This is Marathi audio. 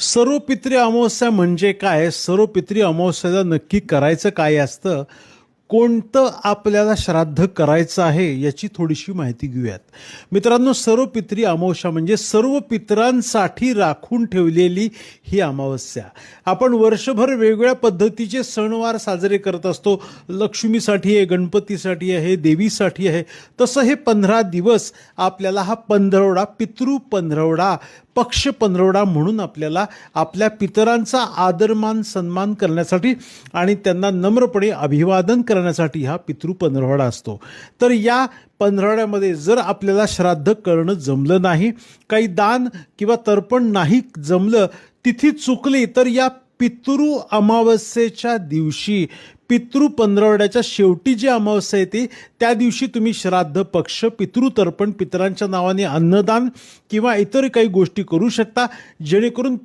सर्व पितृ अमावस्या म्हणजे काय? सर्व पितृ अमावस्याला नक्की करायचं काय असतं? कोणतं आपल्याला श्राद्ध करायचं आहे याची थोडीशी माहिती घेऊयात. मित्रांनो, सर्व पितृ अमावस्या म्हणजे सर्व पितरांसाठी राखून ठेवलेली ही अमावस्या. आपण वर्षभर वेगवेगळ्या पद्धतीचे सणवार साजरे करत असतो. लक्ष्मीसाठी आहे, गणपतीसाठी आहे, देवीसाठी आहे. तसं हे 15 दिवस आपल्याला हा पंधरवडा, पितृ पंधरवडा, पक्ष पंधरवडा म्हणून आपल्याला आपल्या पितरांचा आदरमान सन्मान करण्यासाठी आणि त्यांना नम्रपणे अभिवादन करण्यासाठी हा पितृ पंधरवडा असतो. तर या पंधरवड्यामध्ये जर आपल्याला श्राद्ध करणं जमलं नाही, काही दान किंवा तर्पण नाही जमलं, तिथी चुकली, तर या पितृ अमावस्येच्या दिवशी, पितृ पंधरवड्याच्या शेवटी जी अमावस्या येते त्या दिवशी तुम्ही श्राद्ध, पक्ष, पितृतर्पण, पितरांच्या नावाने अन्नदान किंवा इतर काही गोष्टी करू शकता, जेणेकरून